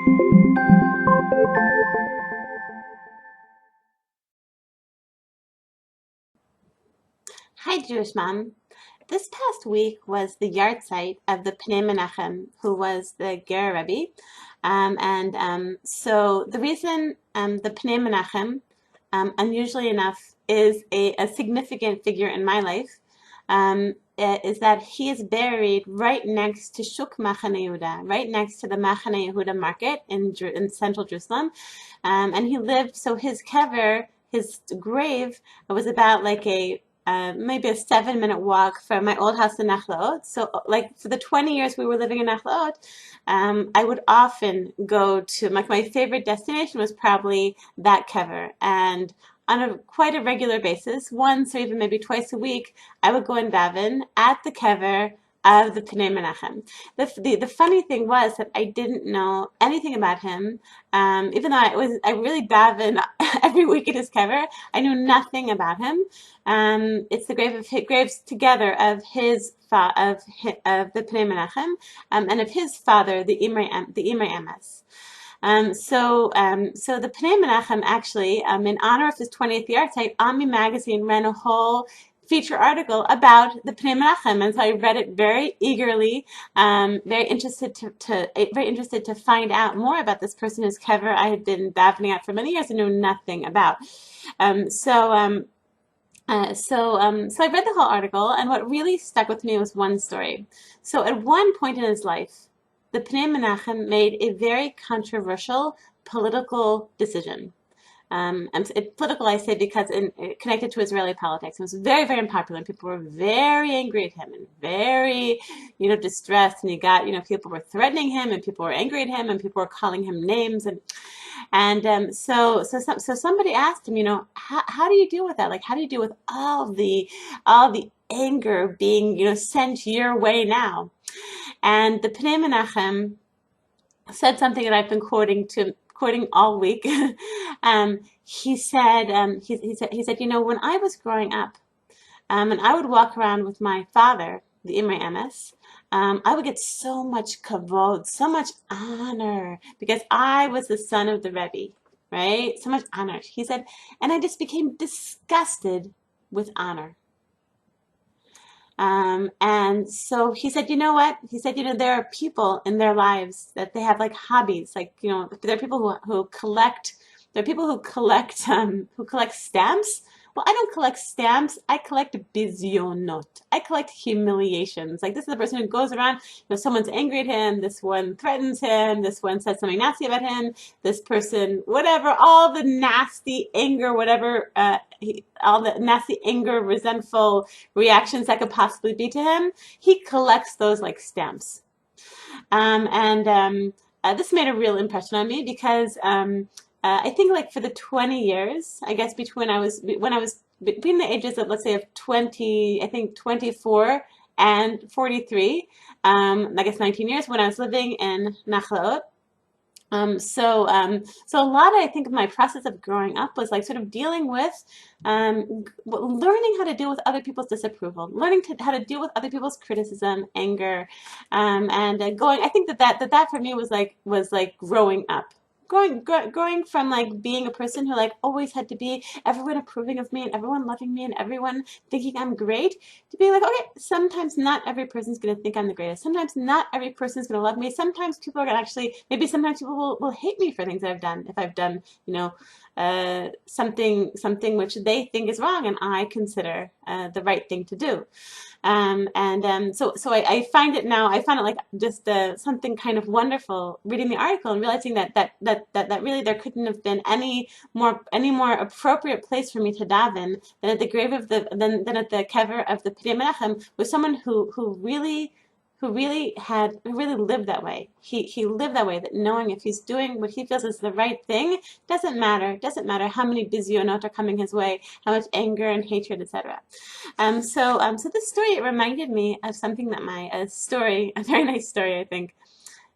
Hi, Jewish Mom. This past week was the yahrzeit of the Pnei Menachem, who was the Ger Rebbe. So the reason the Pnei Menachem, unusually enough, is a significant figure in my life is that he is buried right next to Shuk Machane Yehuda, right next to the Machane Yehuda market in central Jerusalem. And he lived, so his kever, his grave, was about like maybe a 7-minute walk from my old house in Nachlaot. So, like for the 20 years we were living in Nachlaot, I would often go to my favorite destination was probably that kever, and on quite a regular basis, once or even maybe twice a week, I would go and daven at the kever of the Pnei Menachem. The funny thing was that I didn't know anything about him, even though I really daven every week at his kever. I knew nothing about him. It's the graves together of the Pnei Menachem, and of his father, the Imrei Emes. So the Pnei Menachem actually, in honor of his 20th yahrzeit, Ami magazine ran a whole feature article about the Pnei Menachem, and so I read it very eagerly, very interested to find out more about this person whose kever I had been davening at for many years and knew nothing about. Um, so um, so I read the whole article, and what really stuck with me was one story. So at one point in his life, the Pnei Menachem made a very controversial political decision. Political, I say, because connected to Israeli politics. It was very, very unpopular, and people were very angry at him and very, distressed. And he got, people were threatening him, and people were angry at him, and people were calling him names. So somebody asked him, how do you deal with that? Like, how do you deal with all the anger being, sent your way now? And the Pnei Menachem said something that I've been quoting all week. He said, when I was growing up, and I would walk around with my father, the Imrei Emes, I would get so much kavod, so much honor, because I was the son of the Rebbe, right? So much honor. He said, and I just became disgusted with honor. And so he said, you know what? He said, there are people in their lives that they have like hobbies, like, there are people who collect, who collect stamps. Well, I don't collect stamps. I collect bizyonot. I collect humiliations. Like, this is the person who goes around, someone's angry at him, this one threatens him, this one says something nasty about him, this person, whatever, all the nasty anger, whatever, all the nasty anger, resentful reactions that could possibly be to him, he collects those like stamps. This made a real impression on me because I think like for the 20 years, I guess when I was between the ages of, let's say, of 20, I think 24 and 43, I guess 19 years, when I was living in Nachlaot. So a lot, I think, of my process of growing up was like sort of dealing with, learning how to deal with other people's disapproval, learning how to deal with other people's criticism, anger, and going. I think that for me was like growing up. Growing from like being a person who like always had to be everyone approving of me and everyone loving me and everyone thinking I'm great, to being like, okay, sometimes not every person's going to think I'm the greatest. Sometimes not every person's going to love me. Sometimes people are going to maybe sometimes people will hate me for things that I've done. If I've done, something which they think is wrong and I consider the right thing to do. So I find it now. I find it like just something kind of wonderful reading the article and realizing that really there couldn't have been any more appropriate place for me to daven than at the grave of than at the kever of the Pnei Menachem, with someone who really lived that way. He lived that way, that knowing if he's doing what he feels is the right thing, doesn't matter how many bizyonot are coming his way, how much anger and hatred, etc. So this story, it reminded me of something that a very nice story, I think,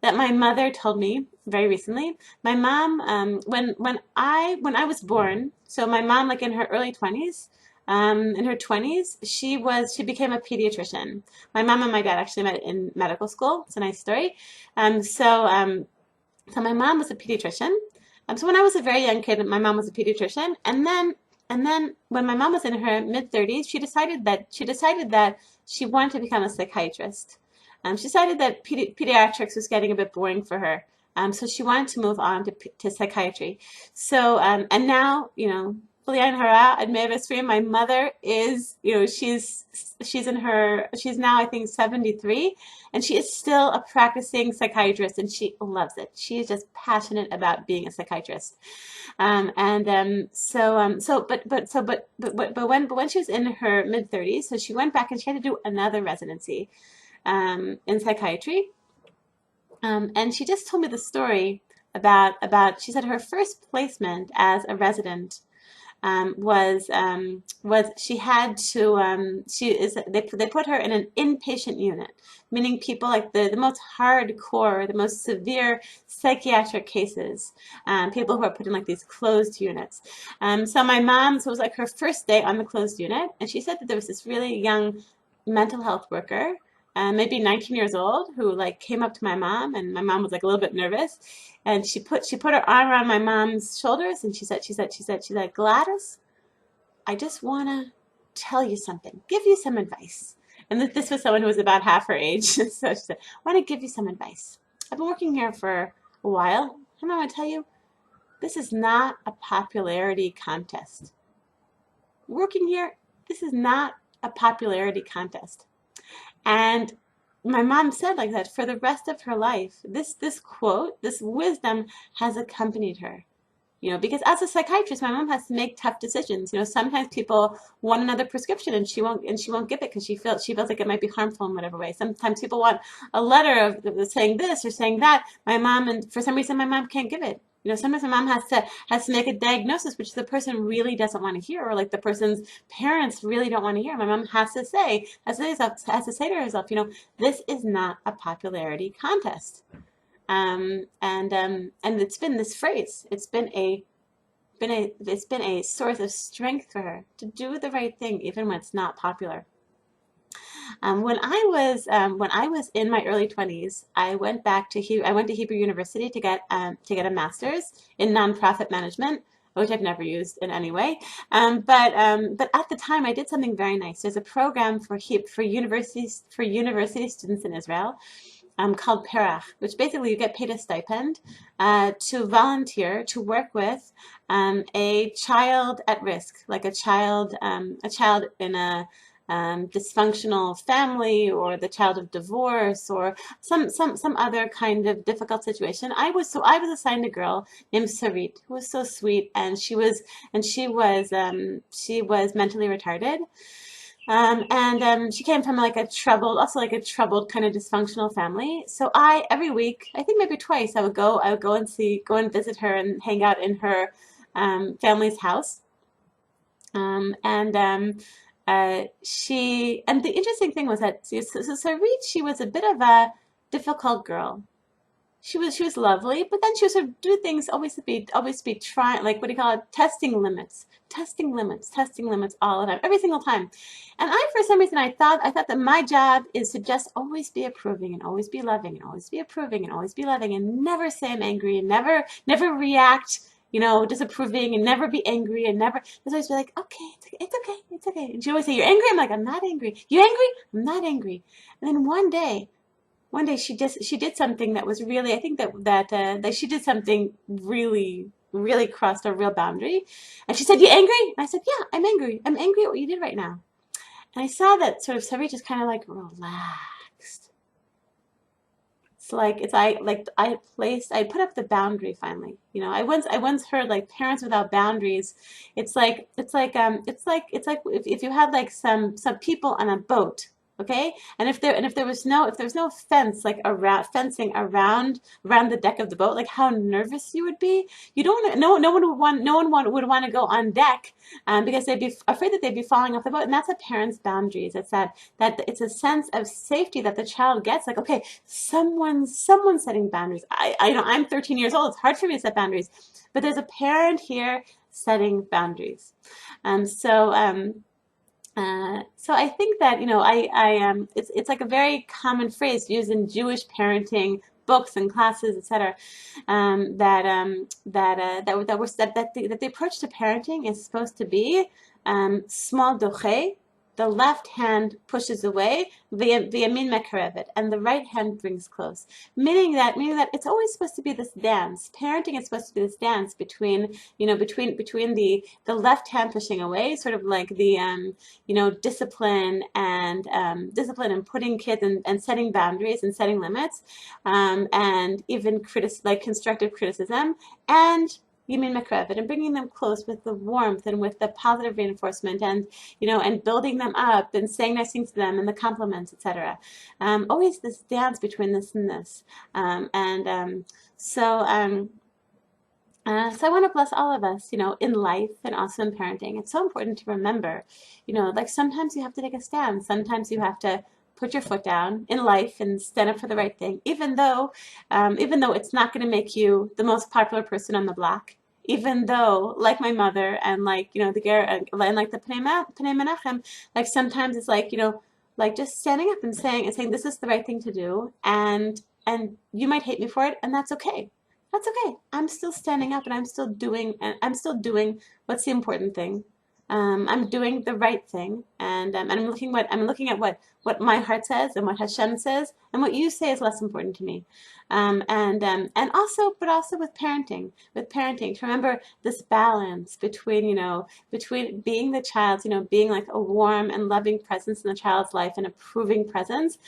that my mother told me very recently. My mom, when I was born, so my mom, like in her early 20s, in her 20s, she became a pediatrician. My mom and my dad actually met in medical school. It's a nice story. So So my mom was a pediatrician. So when I was a very young kid, my mom was a pediatrician, and then when my mom was in her mid 30s, she decided that she wanted to become a psychiatrist. She decided that pediatrics was getting a bit boring for her. So she wanted to move on to psychiatry. So and now, B'lian Hara, Admei Vesri, my mother is, she's now I think 73, and she is still a practicing psychiatrist, and she loves it. She is just passionate about being a psychiatrist. And so but when she was in her mid 30s, so she went back and she had to do another residency in psychiatry. And she just told me the story about she said her first placement as a resident was she had to she is they put her in an inpatient unit, meaning people like the most hardcore, the most severe psychiatric cases, people who are put in like these closed units. So my mom, so it was like her first day on the closed unit, and she said that there was this really young mental health worker, maybe 19 years old, who like came up to my mom, and my mom was like a little bit nervous, and she put her arm around my mom's shoulders, and she said, Gladys, I just wanna tell you something, give you some advice. And this was someone who was about half her age. So she said, I want to give you some advice. I've been working here for a while, and I want to tell you, this is not a popularity contest. Working here, this is not a popularity contest. And my mom said like that for the rest of her life. This quote, this wisdom has accompanied her. Because as a psychiatrist, my mom has to make tough decisions. Sometimes people want another prescription, and she won't give it because she feels like it might be harmful in whatever way. Sometimes people want a letter of saying this or saying that. And for some reason, my mom can't give it. Sometimes my mom has to make a diagnosis which the person really doesn't want to hear, or like the person's parents really don't want to hear. My mom has to say to herself, this is not a popularity contest. And it's been this phrase. It's been a source of strength for her to do the right thing even when it's not popular. When I was in my early 20s, I went to Hebrew University to get a master's in nonprofit management, which I've never used in any way. But at the time, I did something very nice. There's a program for university students in Israel, called Perach, which basically you get paid a stipend to volunteer to work with a child at risk, like a child in a dysfunctional family, or the child of divorce, or some other kind of difficult situation. I was assigned a girl named Sarit, who was so sweet, and she was mentally retarded. And she came from also like a troubled kind of dysfunctional family. So every week, I think maybe twice, I would go and visit her and hang out in her family's house. And the interesting thing was that, so Sarit, she was a bit of a difficult girl. She was lovely, but then she would sort of do things always be trying, like, what do you call it, testing limits all the time, every single time. And for some reason, I thought that my job is to just always be approving, and always be loving, and always be approving, and always be loving, and never say I'm angry, and never react, disapproving, and never be angry, and never just always be like, okay, it's okay. And she always say, you're angry? I'm like, I'm not angry. You angry? I'm not angry. And then one day she did something that was really, I think that she did something really, really crossed a real boundary. And she said, "You angry?" And I said, "Yeah, I'm angry. I'm angry at what you did right now." And I saw that sort of Savi just kind of like relaxed. I put up the boundary finally. I once heard, like, parents without boundaries. It's like if you had like some people on a boat, okay? And if there was no fence, like, around fencing around the deck of the boat, like, how nervous you would be. You don't no one would want no one would want to go on deck, because they'd be afraid that they'd be falling off the boat. And that's a parent's boundaries. It's that it's a sense of safety that the child gets, like, okay, someone's setting boundaries. I'm 13 years old. It's hard for me to set boundaries, but there's a parent here setting boundaries. So I think that, it's like a very common phrase used in Jewish parenting books and classes, etc. That the approach to parenting is supposed to be small doche. The left hand pushes away, the yamin mekarevet, and the right hand brings close. Meaning that it's always supposed to be this dance. Parenting is supposed to be this dance between, between the left hand pushing away, sort of like the discipline and putting kids and setting boundaries and setting limits, and even like constructive criticism, and you mean Makrevet, and bringing them close with the warmth and with the positive reinforcement, and building them up and saying nice things to them and the compliments, etc. Always this dance between this and this. So I want to bless all of us, in life and also in parenting. It's so important to remember, like sometimes you have to take a stand. Sometimes you have to put your foot down in life and stand up for the right thing, even though it's not going to make you the most popular person on the block. Even though, like my mother and like the Ger and like the Pnei Menachem, like sometimes it's like just standing up and saying this is the right thing to do, and you might hate me for it, and that's okay. That's okay. I'm still standing up and I'm still doing what's the important thing. I'm doing the right thing, and I'm looking at what my heart says and what Hashem says, and what you say is less important to me. But also with parenting, to remember this balance between being the child, being like a warm and loving presence in the child's life, and approving presence,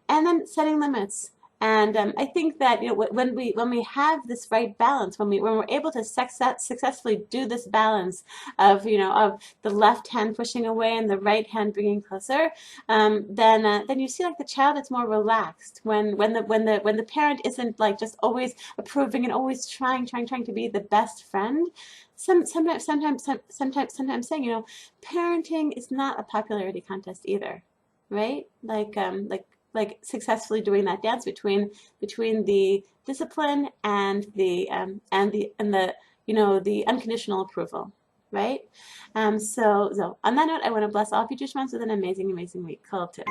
and then setting limits. And I think that when we have this right balance, when we're able to successfully do this balance of the left hand pushing away and the right hand bringing closer, then you see like the child is more relaxed when the parent isn't like just always approving and always trying to be the best friend. Sometimes saying, parenting is not a popularity contest either, right? Like successfully doing that dance between the discipline and the unconditional approval, right? So on that note, I want to bless all future moms with an amazing week. Kol tov.